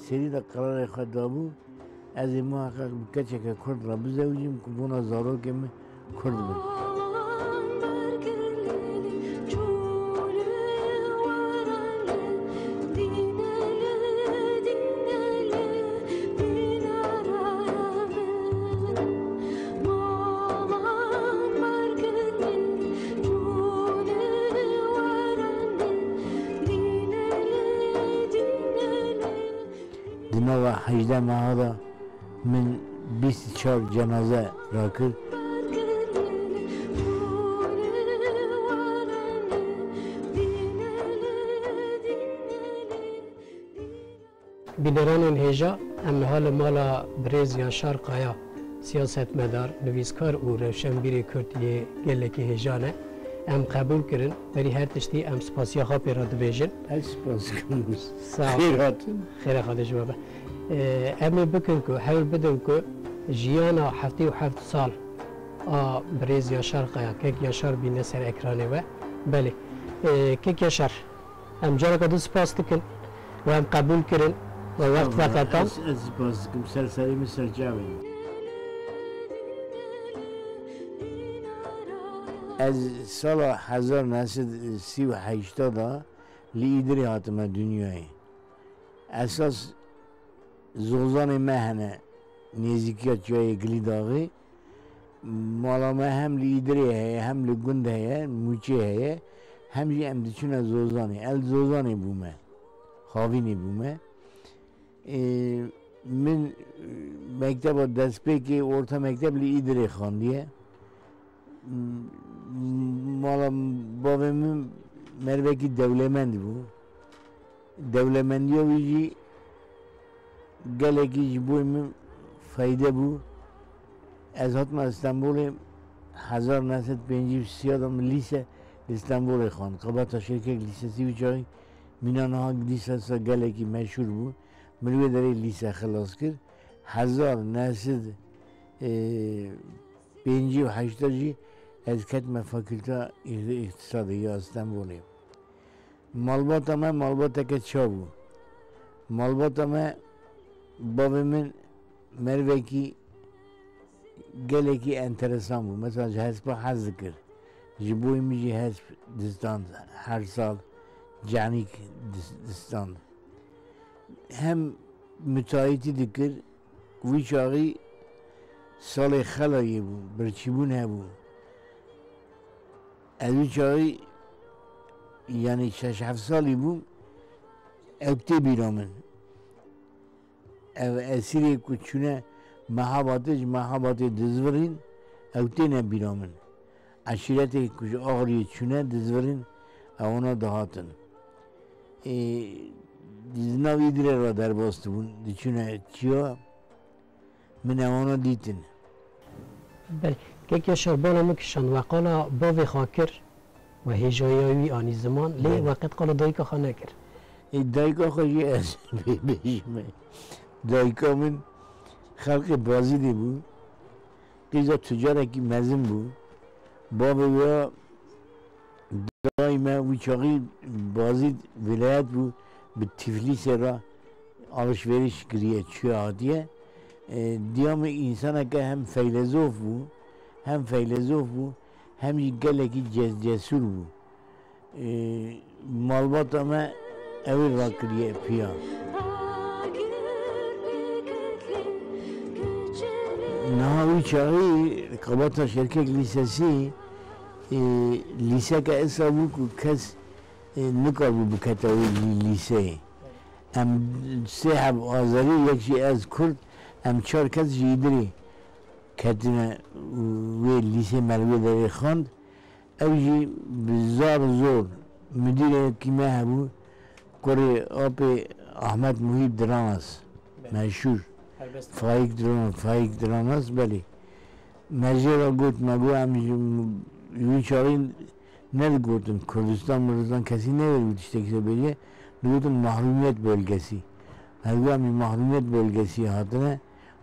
سری دا قرار خود دابو از این محقق بکچه که کرد را بزوجیم که بونا زارو که من کرد بود و 18 ماه من 24 جنازه را کرد بینران هیجا ام حال مالا برز یا شرقایا سیاست مدار نویسکار و روشنبیر کردی گلکی هیجانه ام قبول کردن بری هر تشتی ام سپاسیا خواه پیرا دبیجن سپاس کنم خیراتون خیره خواهد جوابه امی بکن که حول بدن که جیانا 77 سال برز یا شرقایا که یاشار بینه سر اکرانه و بله که یاشار ام جارا که دو سپاس دکن و ام قبول کردن و وقت وقتان از سپاس کم سرسری مثل جاوی از سال 1938 لیدری هاتم دنیای اساس زوزان مهنه نزدیکیات جای گلیداغی مالا ما هم لیدری هست هم لگند هست موچه هست هم جی ام دیچونه زوزانی زوزانی بومه خاوینی بومه من مکتب دست که ارتا مکتب لیدری خواندیه مالا بابام مروکی دولمند بود دولمندی و ویجی گلکی جبویم فایده بود از حتما استانبول 1953 دم لیسه استانبول خان قبض شرکت لیسه سی وچای مینان ها لیسه سا گلکی مشهور بود مروی داری لیسه خلاص کرد 1958 از کتم فاکولته اقتصادی استانبولی مالبات ما مالبات که چا بود مالبات ما بابا من مروکی گلکی انترسان بود مثلا حسب حذف کرد جبوی میجی حسب دستان هر سال جانیک دستان هم متعایتی دکر وی چاقی سال خلایی بود برچیبون بود از وی چاقی یعنی 6-7 سالی بود اوتی بیرامن اسیری کچونه محبات دزورین اوتی نبیرامن عشیرتی کچ آغری چونه دزورین اونا دهاتن دیزناوی دیره را در باست بون دیچونه چیا من اونا دیتن بله که شربانا مکشان وقالا باوی خاکر و هجایاوی آنی زمان لی وقت قالا دایکا خانه کر دایکا خوشی از بیشمه دایکا من خلق بازی دی بود قیزا تجاره کی مزم بود بابا ویا دایما ویچاقی بازی ولایت بود به تفلیس را alışveriş giriye çığa diye diyam insana ki hem filozof bu hem geleki cesur bu malbat ama evir rakriye piya nahavi çağı Kabataş Erkek Lisesi lise ka esabu ku kes nikabu bukatavi lise em sehab azari yekşi ez Kürt em çar kes jidri ketine ve lise merveleri khand ev jî bizar zor müdire kime hebu kore ape Ahmet Muhib Dranas meşhur Faik Dranas beli mecera got megu em Yunçarın ne gördün? Kürdistan kesi ne verdi işte böyle? Gördün mahrumiyet bölgesi. Halbuki mahrumiyet bölgesi hatına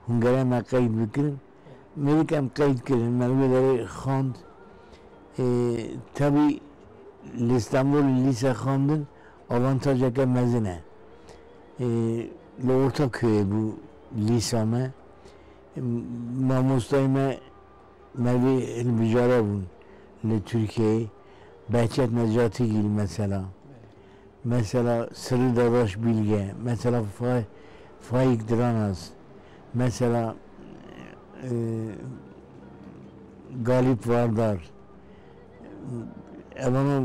Hungar'a kayıt bıkırın. Amerika'm kayıt kırın. Merveleri khand. Tabi İstanbul lise khandın avantajı ki mezine. لورتا köye bu lisame mamostayma mevi elbijara bun le Türkiye Behçet Necati Gil mesela Sırrı Dadaş Bilge mesela Faik Dranaz mesela Galip Vardar evana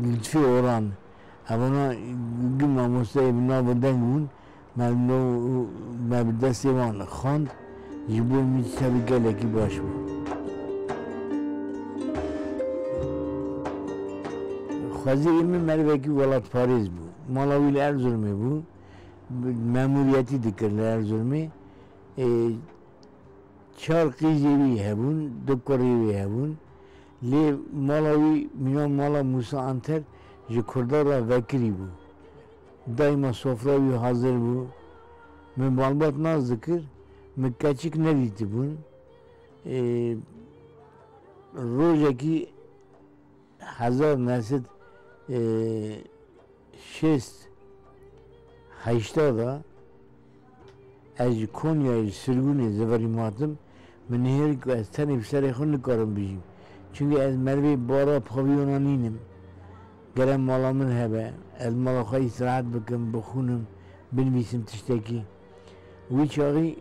Lütfi Orhan evana gün mamosta evina budan bun mevde sevan khand jibul mi tabi geleki baş bu Xazirimi merveki Velat Paris bu Malawi Erzurum'u bu memuriyeti dikirli Erzurum'u çar kıycevi hebun dokkorevi hebun li Malawi minan Mala Musa Anter ji Kurdara vekili bu daima sofrayı hazır bu mübalbat naz zikir mükkaçık ne diti bun rojaki hazar nesit şest haşta da az Konya'yı sürgünü zeverimatım من هر کو از تنی بسری خون نکارم بیشیم چون از مروی بارا پاویونا نینم گرم مالا من هبه از مالا خواهی استراحت بکن بخونم بنویسم تشتکی وی چاقی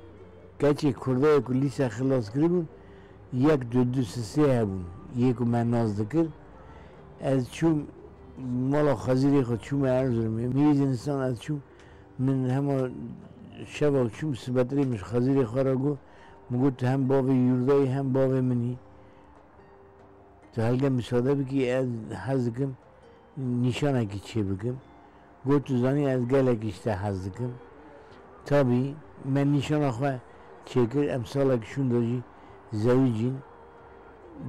کچه کرده که لیسه خلاص کردیم یک دو سه هبون یکو من ناز دکر از چون مالا خزیری خود چون ارزرم میریز انسان از چون من همه شبا چون سبتری مش خزیری خورا گو مگوت هم باوی یوردایی هم باوی منی تا هلگه مساده بکی از حزدکم نشانه کی چه بکم گوت تو زانی از گله کشته حزدکم تابی من نشانه خواه چه کر امساله کشون داجی زویجین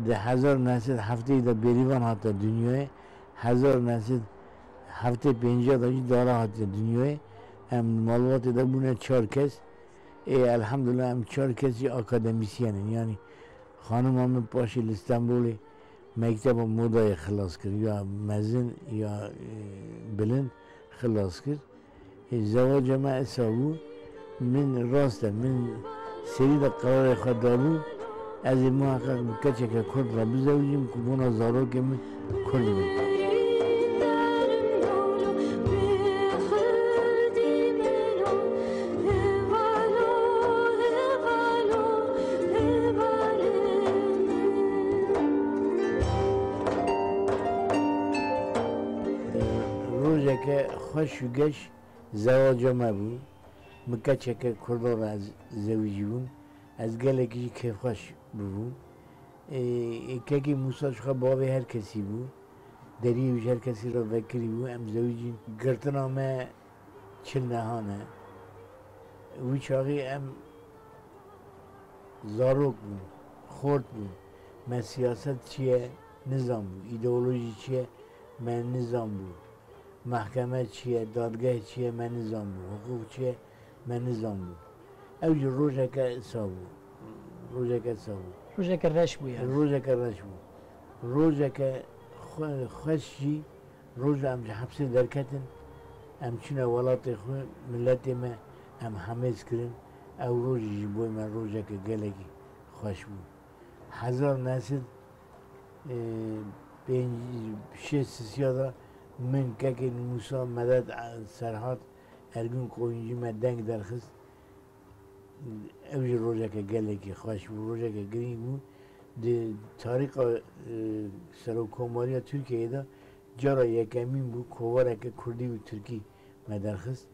ده 1970 ده بریوان حتی دنیای 1950 داجی داره حتی دنیای هم مالوات ده بونه 4 کس elhamdülillah hem 4 kesi akademisyenim yani hanımımın başı İstanbul'u mektebe modaya xılas kır ya mezun ya bilin xılas kır zavacıma esabu min rasta min seri de karar xadabu az muhakkak kaçaka kurdla bizavcim ku buna zaro ki min kurdum که خوش و گش زواجم بود مکچه که کردار از زوجی بود از گله که خوش بود که موساش خواه باوی هر کسی بود دریوش هر کسی را وکری بود ام زوجی گرتنا ما چل نهانه وی چاقی ام زاروک بود خورد بود من سیاست چیه نظام بود ایدئولوژی چیه من نظام بود محکمه چیه دادگاه چیه من نظام بود حقوق چیه من نظام بود اوج روزه که سابو روزه که رش بود روزه که خوشی روز هم حبس درکتن هم چونه ولات خو ملت ما هم حمز کرن او روزی بوی من روزه که گلگی خوش بود 1000 نسل 5-6 سیاده من که موسا مدد سرحات ارگون کوینجی من دنگ درخست اوج روزه که گله که خوش بود روزه که گرینگ بود ده تاریخ سروکوماری ترکیه دا جارا یکمین بود کواره که کردی و ترکی من درخست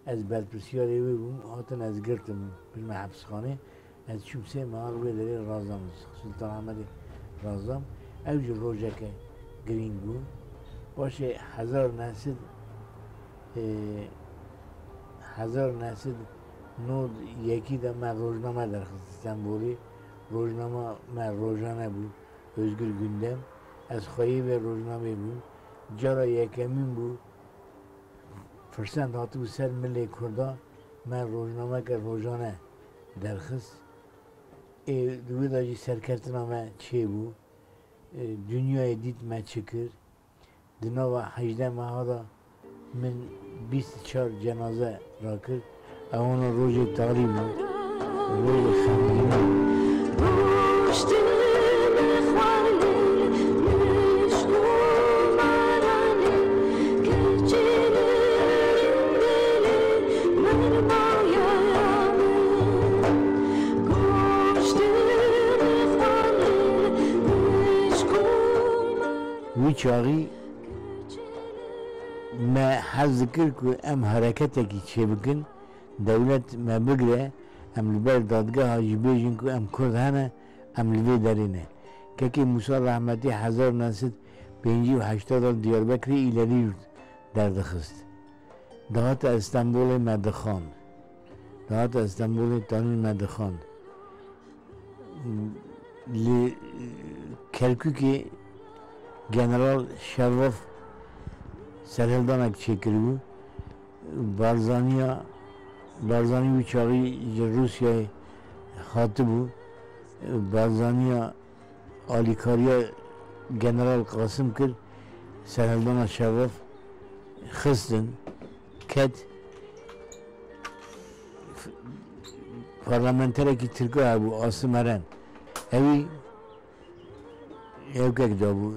از بلپرسیاری بود هاتن از گرتم بلما حبسخانه از چوبسه مهار روی داره رازم سلطان احمد رازم اوج روزه که گرینگ بود باشه 1000 نسل نود یکی ده من روزنامه درخواست استنبولی روزنامه من روزانه بود özgür gündem از خواهی به روزنامه بود جارا یکمین بود فرسند هاتو سر ملی کرده من روزنامه که روزانه درخواست دوی داجی سرکرتنامه چه بود dünyaya ditme çıkır. Dinava 18 mahada min 24 cenaze rakır. اونا روز تاریک بود روز خمیده وی چاقی ما حز کرد که ام حرکتی که چه بکن دولت ما بگره ام لبر دادگاه هاجی بیجن که ام کرد هنه ام لبی درینه که موسی رحمتی 1958 دیاربکری ایلری دردخست دهات استانبول مدخان دهات استانبول تانون مدخان کرکوکی جنرال شرف سرهلدانک چکری بود بارزانی بیچاری روسیه خاطب بود بارزانیا آلیکاریا جنرال قاسم کرد سرهلدان شرف خستن کد پارلمانتره که ترکیه بود آسمران اوی evkek davu,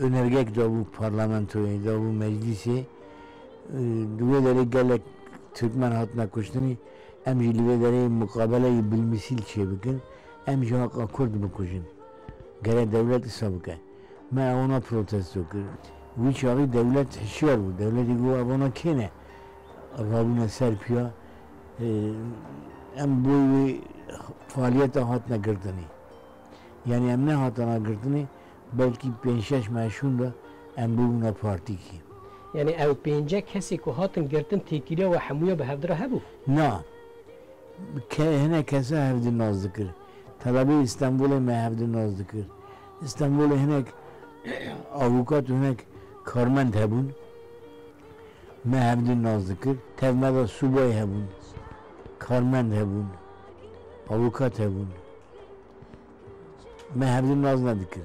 önergek davu parlamentoya, davu meclisi, duveleri gelek Türkmen hatına koştuni, em jiliveleri mukabeleyi bilmisil çebikin, em jaka Kurd bukuşun. Gere devlet sabıka. Ma ona protesto kır. Bu çağı devlet hişyar bu. Devleti bu avona kene. Rabine serpiya. Em bu faaliyete hatına girdini. Yani em ne hatına girdini? Belki 5-6 meşhur da em bugüne parti ki. Yani ev pence kesi ku hatın girdin tekiriye ve hamuya behevdira hebu? Na. Hene kese hevdi naz dikir. Talabi İstanbul'a mehevdi naz dikir. İstanbul'a henek avukat henek karmend hebun. Mehevdi naz dikir. Tevmeda subay hebun. Karmend hebun. Avukat hebun. Mehevdi naz ne dikir.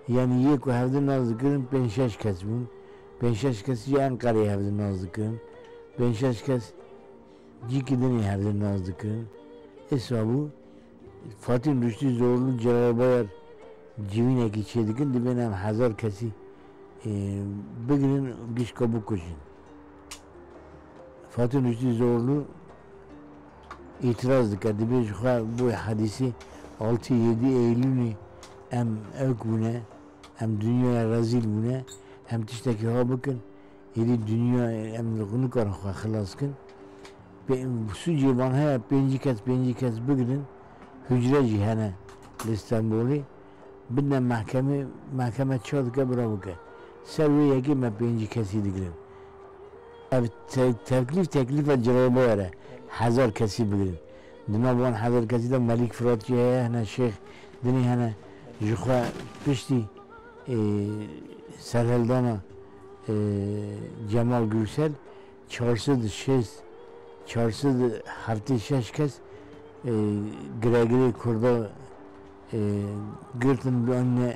Yani yek hevdi naz dikirin 5-6 kes bun. 5-6 kes ya Ankara'ya hevdi naz dikirin. 5-6 kes Cikidini hevdi naz dikirin. Hesabı Fatih Rüştü Zorlu Celal Bayar civine ki çedikin dibine hazar kesi bugünün giş kabuk koşun. Fatih Rüştü Zorlu itiraz dikkat dibe bu hadisi 6-7 Eylül'ü em evk bune em dünyaya rezil bune em tişteki ha bakın yedi dünya em bunu kar xalas kın su civan haya 5 kez bugün hücre cihane İstanbul'u بدنا محکمه چاد که برای که سروی یکی من 5 کسی دیگریم تکلیف جواب باره 1000 کسی بگیریم دنا بان 1000 کسی دا ملیک فراتچی هنه شیخ دنی هنه جخوا پشتی سرهلدانا جمال گوسل 406 کس گرگری کرده گرتن به آنه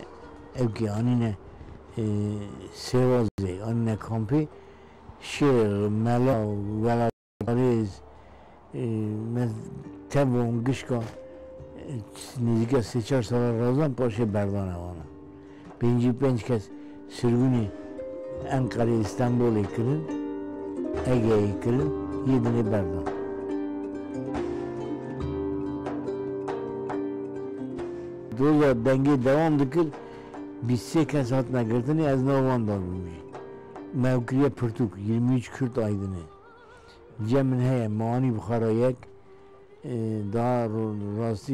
evki anine sevazı anne kampi şehir mela veladariz tebon gışka nizike 3-4 sala razan paşa berdane vana 5 kez sürgünü Ankara İstanbul'u kırın Ege'yi kırın yedini berdan Dolayı denge devam dikir, biz 8 hatına girdini az navan dalmış. Mevkiye Pırtuk 23 Kürt aydını. Cemin heye mani Bukhara'yek daha rastı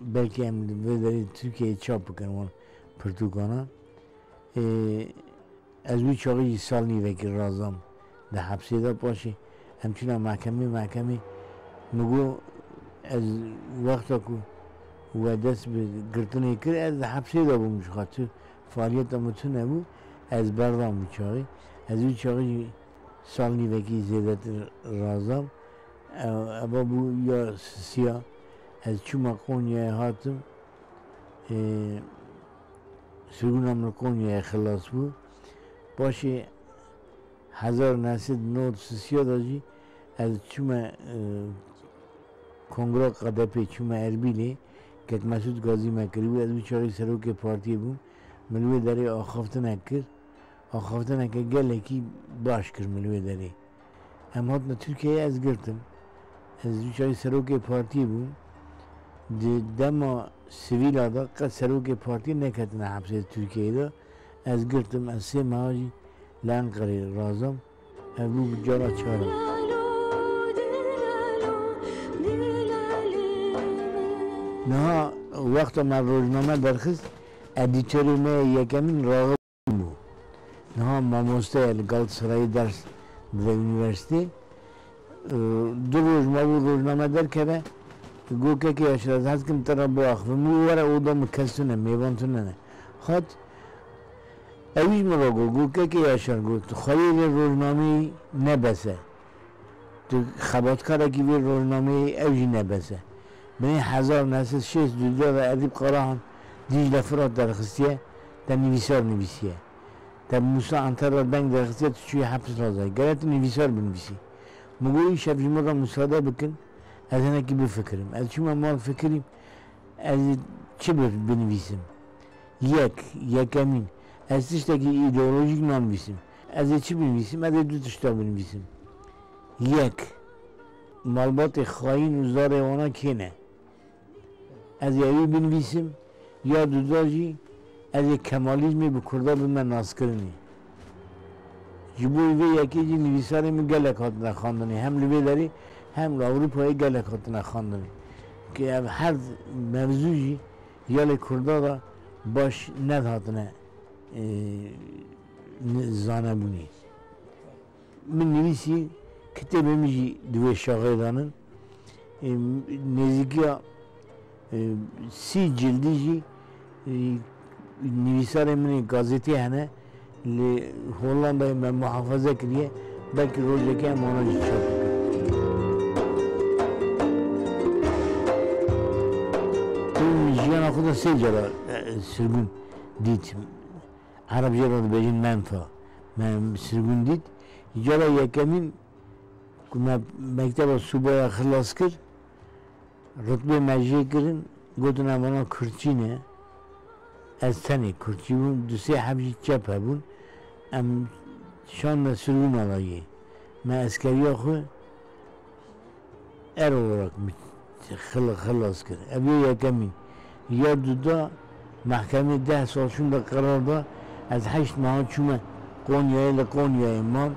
belki emri Türkiye'ye çap bıkan Pırtuk'ana. Az bir çoğu salni vekil razam da hapsede paşi. Hemçine mahkeme mugu az vakta ku و دست به گرتنی کرد از حبسی دا بومش خاطر فعالیت متونه بود از بردام بیچاره از اون چاقی سال نیوکی زیادت رازم ابا بو یا سیا از چوما قونیه هاتم سرگونم رو قونیه خلاص بود باشه 1900 سیا داجی از چما کنگره قدپی چما اربیلی که مسعود غازی مکری بود از بیچاره سروک پارتی بود ملوی داری آخافته نکر آخافته نکر گله کی باش کر ملوی داری هم هاتنا ترکیه از گرتم از بیچاره سروک پارتی بود دما سیویل آدا قد سروک پارتی نکتن حبس ترکیه دا از گرتم از سه ماهی لانقره رازم ابو جارا چهارم نه وقت ما روزنامه درخست ادیتوری ما یکمین راغب بود نه ما مستعد گالتسرای درس در یونیورسیته دو روز ما بود روزنامه در کرده گو که اشراز هست کم ترا با آخر مواره او دام کسونه میوانتونه نه خود اویش مرا گو که اشار گو تو خیلی روزنامه نبسه تو خبرکاره کی به روزنامه اوجی نبسه من 1962 ادیب قراهان دیجل فرات درخستیه در نویسار نویسیه در موسی انتر بنگ درخستیه تو چوی حبس رازه گرت نویسار بنویسی مگوی شب جمعه را مساعده بکن از هنه کی بفکرم از شما مال فکریم از چه بنویسم یکمین از تشتکی ایدئولوژیک ننویسم از چی بنویسم از دو تشتا بنویسم یک مالبات خاین و زار وانا کینه از یوی بنویسم یا دوداجی از یک کمالیزمی به کرده به من ناس کرنی جبوی وی یکی جی نویساری می گلک هات نخواندنی هم لبی داری هم اروپایی گلک هات نخواندنی که هر موضوعی یا کرده را باش ندهاتنه زانه بونی من نویسی کتابه میجی دوی شاغلانن نزدیکی 30 جلدی جی نویسار منی گازتی هنه لی هولندای من محافظه کریه بلکه روزه که هم آنها جی چاپ کرد تو جیان خدا سه جرا سرگون دید عرب جرا بجین منفا من سرگون دید جرا یکمین که من مکتب صوبه خلاص کرد رتبه مجیه کردن گفتن امانا کرچینه از تنی کرچی بون دو سه حبشی چپ بون ام شان سرون علایه من اسکری آخو ارورک خلاص کرد ابیو یکمین یا دودا محکمه 10 سال شون به قرار دا از 8 ماه چومه قونیای لقونیای مان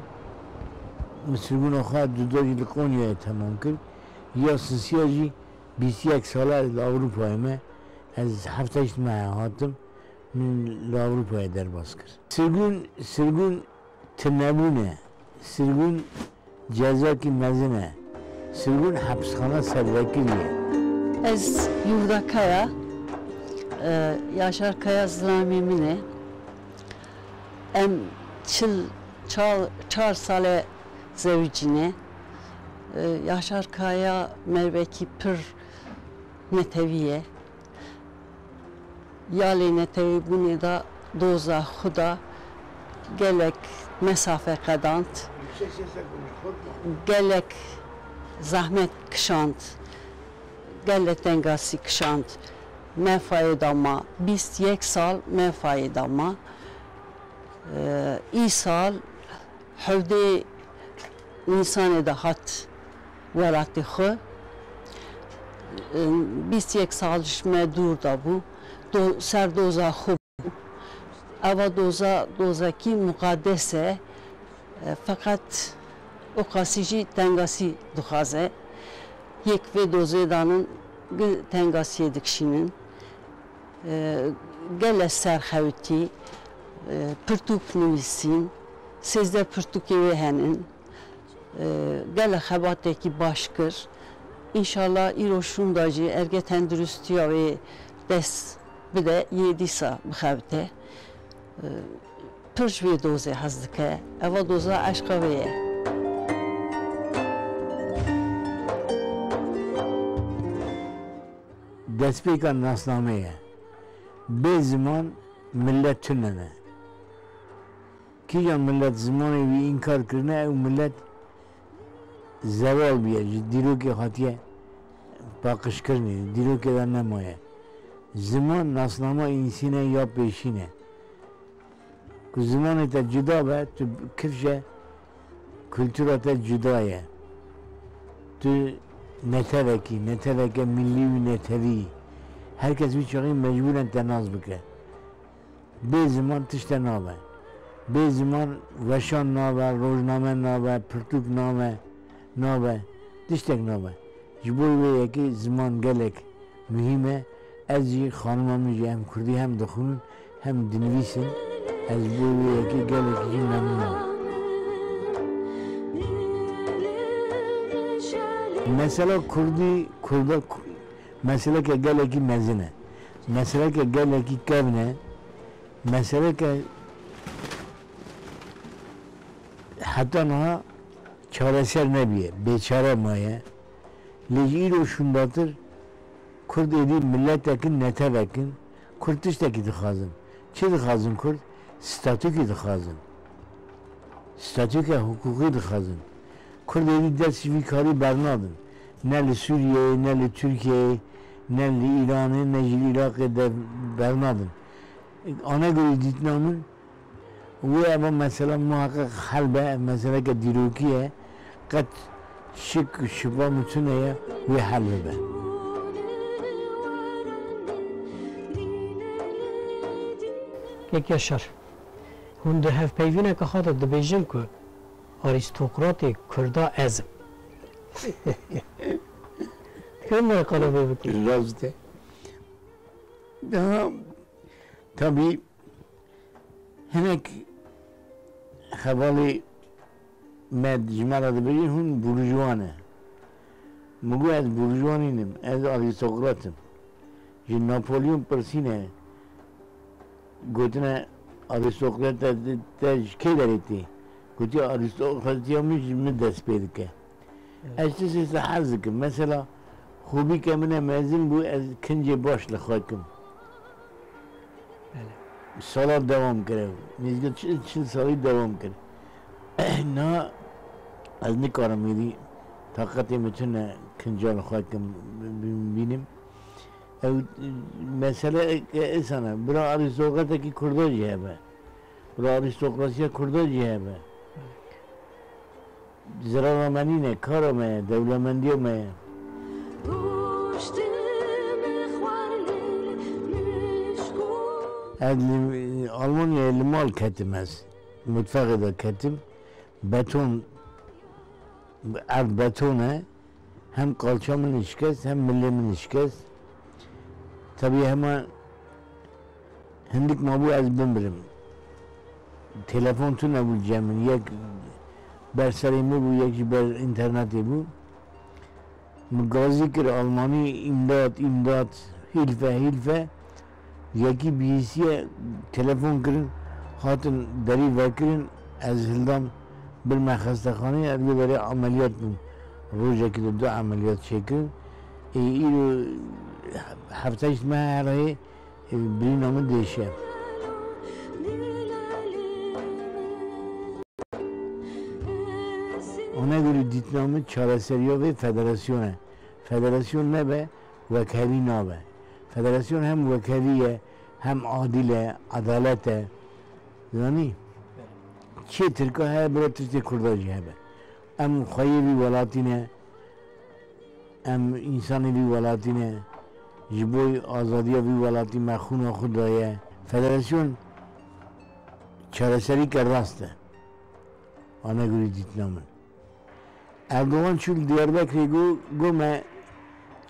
مسلمون آخواه دوداری لقونیای تمام کرد یا سنسیاجی 21 ساله از اروپای ما از 7-8 ماه هاتم من اروپای در باز کرد سرگون تنبونه سرگون جزا کی مزنه سرگون حبسخانه سروکیه از یوردکaya Yaşar Kaya Zlamimine em çar sale zevcine Yaşar Kaya merveki pir neteviye yali netevi bunu da doza xuda gelek mesafe kadant gelek zahmet kışant gelek dengasi kışant me faydama 21 sal me faydama ای سال حوده نیسان دهات وراتی خو 21 سالش me دور da bu ser doza خوب اوا dozaki mukaddese fakat o kasici tengasi duhaze yek ve dozedanın tengasiye dikşinin gele serxevti pırtuk nüvisin sizde pırtuk evi henin gele xebateki başkır İnşallah iroşundacı erge tendürüstüya ve des bir de yedisa bxevte pırş ve doze hazdike eva doza aşka veye دستپیکان ناسنامه به زمان ملت تننه کی جان ملت زمانی وی انکار کرنه او ملت زوال بیه دیرو که خاطیه باقش کرنی دیرو که در نمایه زمان ناسنامه اینسینه یا پیشینه که زمان تا جدا به تو کفشه کلتورات جدایه تو نتوکی ملی و نتوی هر کس بیچاره مجبورن تناز بکه به زمان تشت نابه به زمان وشان نابه روزنامه نابه پرتوک نابه تشتک نابه جبوی یکی زمان گلک مهمه از یه خانمامی هم کردی هم دخونن هم دنویسن از بوی یکی گلک جی ممنون مثلا کردا مثلا که گلکی مزنه مثلا که گلکی کبنه مثلا که حتی نه چاره سر نبیه بیچاره مایه لیجی رو شنداتر کرد ایدی ملت اکن نته بکن کرد تشتکی دخوازن چی دخوازن کرد؟ ستاتوکی دخوازن ستاتوک حقوقی دخوازن کرد ایدی دست وی کاری برنادن نه لسوریه نه لترکیه نه لایرانه نه عراق برنادن آنها گوی دیتنامن و اما مثلا محقق حلبه مثلا که دیروکیه قد شک شبا متونه و حلبه به یک یاشر هنده هف پیوینه که خاطر دبیجن که آریستوکرات کردا ازم کم مرقانه ببکی راسته tabii henek havali med jmara de biri hun burjuane mugu az burjuaninim az aristokratım ji Napolyon persine gotine aristokrat te ke dereti goti aristokratiya mi mi dest pedike işte size hazık mesela خوبی که من مزین بو از کنج باش لخواکم سالات دوام کرد نزدیک 40 سالی دوام کرد نه از نکارم میدی طاقتی میتونه کنجا لخواکم بینیم مسئله ایسانه برا آریستوکراتی که کرده جهبه برا آریستوکراسی کرده جهبه زرارمنینه کارمه دولمندیومه Almanya limal ketimez. Mutfağı da ketim. Beton betone hem kalçamın işkes hem millimin işkes. Tabii hemen hindik mabu az bimbirim. Telefon tu ne bulacağım? Yek berserimi bu, yek ber interneti bu. Gazi kir Almani imdat hilfe yeki birisiye telefon kirin hatın deri vekirin az hildan bir mehastahane ergi veri ameliyat bu rojaki de 2 ameliyat çekirin İro hafta içme her ay bir namı değişir ona göre ditnamı çareseriyor ve federasyon ne be vekali ne be federasyon hem vekaliye hem adile adalete yani çi Türkiye her bir Türkiye Kurdacı hebe em khayri velatine em insani velatine jiboy azadiya velati mekhuna khudaya federasyon çareseri kerdastı ana göre ditnamı Erdoğan çül Diyarbakır'ı go me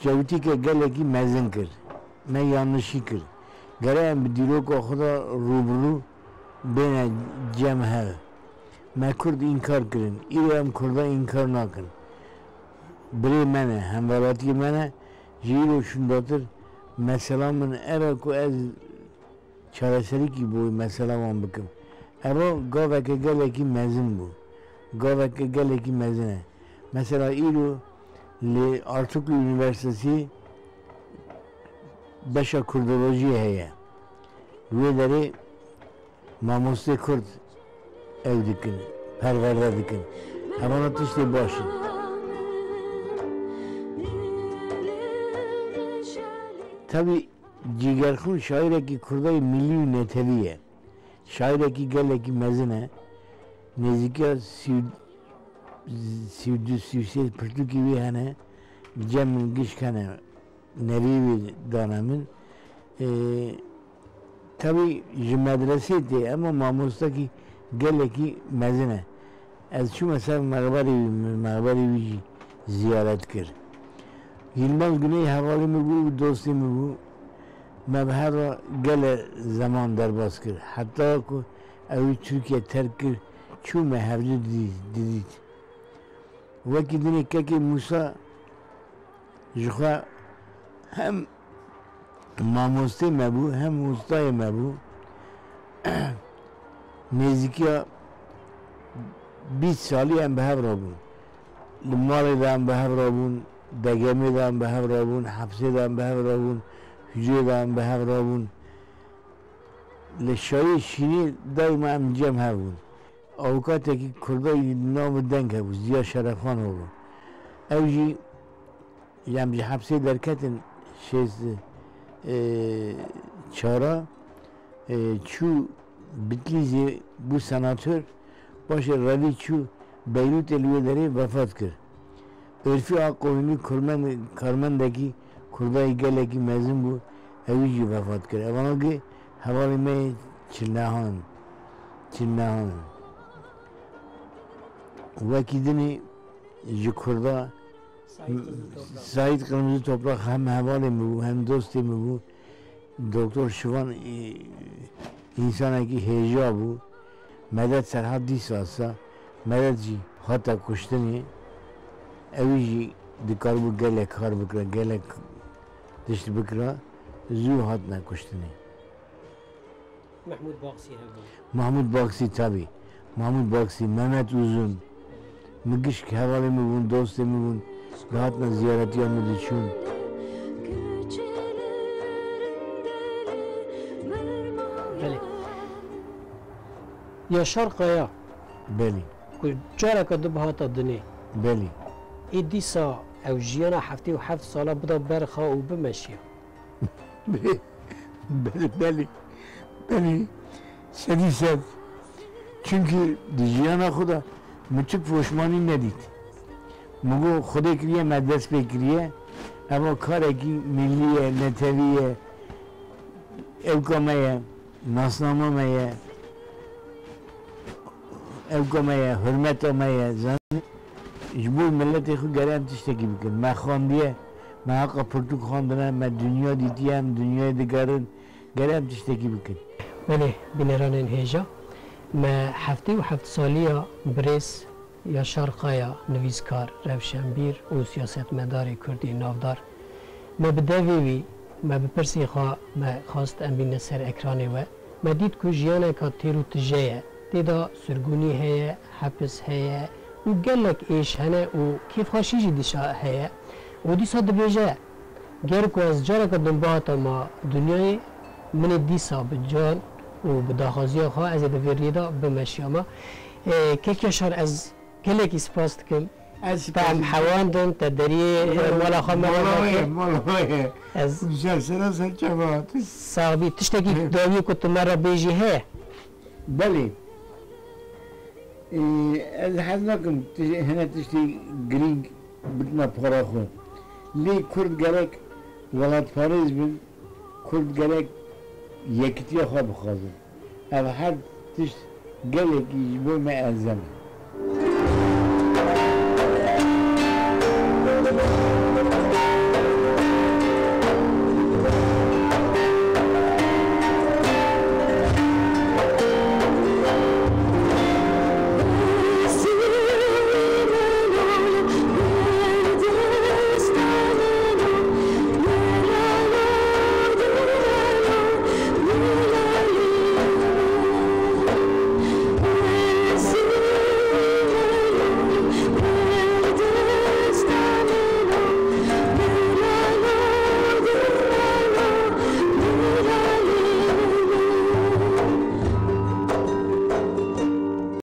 çaviti ke geleki mezin kır me yanlışı kır gerem bir dilo ko khuda rubru bene cemhe me kurd inkar kırın İrem kurda inkar nakın biri mene hem velati mene jiro şundadır meselamın era ko ez çareseri ki bu meselam bakım ero gaveke geleki mezin bu gaveke geleki mezine mesela İro Artuklu Üniversitesi Beşa Kurdoloji heye üyeleri mamuste Kurd ev dikin perverde dikin hemen işte başın tabi Cigerxun şaireki Kurdayı milli neteviye. Şaireki geleki mezine. Nezika sivdü sivsel pırtı gibi hani Cem'in gişkane nevi dönemin tabi medreseydi ama mamustaki geleki mezine. Ez şu mesela mağbari ziyaret kır. Yılmaz Güney havalimi bu, dostimi bu. Mebhera gele zaman derbas kır. Hatta ku evi Türkiye terk kır. Çu mehevli didit. Veki dini keki Musa jukha hem mamusti mebu hem ustay mebu nezikiya 20 sali hem behevra bun. Limari da hem behevra bun, degemi da hem behevra bun, hapsi da hem behevra bun, hücre da hem behevra bun. Leşayı şini daima hem cem hevun. Avukateki kurda namı denk hevu, Ziya Şerefan oğlu. Evci yani hapsi derketin şeysi çara çu Bitlizi bu sanatör başı Rali çu Beyrut elüyeleri vefat kır. Örfi Akkoyunlu Karmen'deki Kurdayı geleki mezun bu evici vefat kır. Evanagi havalime Çinnahan. Vakidini Jikurda Said Kırmızı Toprak hem havalimi bu hem dostimi bu. Doktor Şivan insanaki heyeca bu. Medet Serhaddi sasa Medetci hatta kuştuni evici dikar bu gelek harbıkra gelek dişli bıkra zu hatna kuştuni. Mahmud Baksi tabi. Mahmud Baksi, Mehmet Uzun. Mıgış havalimi bun, dostimi bun. Rahatla ziyareti yanı düşün. Yaşar Kaya Beli, ku cara ka du bahata dini beli. idisa ev jiyana hafti ve hafti sala bida berxa u bimeşiya Beli. Seni sev. Çünkü diyana Khuda mütük foşmani nedit. Mugo Khuda kiriye medres pe kiriye ama kareki milliye, neteviye evkameye, nasnamameye evkameye, hürmet etmeye zan bu milleti xu gerem tişteki bikin. Me xandiye, me haqqa pırtuk xandına, me dünya ditiyem, dünya digarın gerem tişteki bikin. Beni bineranên hêja me heftê û heft saliya birêz Yaşar Kaya nivîskar, rewşenbîr û siyasetmedarê Kurdî navdar me bi devê wî me bi pirsê xwe me xwast em bîne ser ekranê we me dît ku jiyaneka têr û tije ye têda sirgûnî heye, hepis heye û gelek êş hene û kêfxweşî jî dîşa heye û dîsa dibêje ger ku ez careka dimbahata ma dunyayê min dîsa bi can û bi daxwaziya xwe ez ê di vê rêda bimeşiyama kek Yaşar ez gelekî spas dikim em hewandin te deriyê wela xwe me ez Sera serçevat. sabî tiştekî dawî ku tu me re bêjî heye Belê. Ez hez nakim hene tiştî girîng bitme para xwe. Lê Kurd gerek welatparêz bin, Kurd gerek yekitiya xwe bixwazin. Ev her tişt gelekî ji bo me elzem e.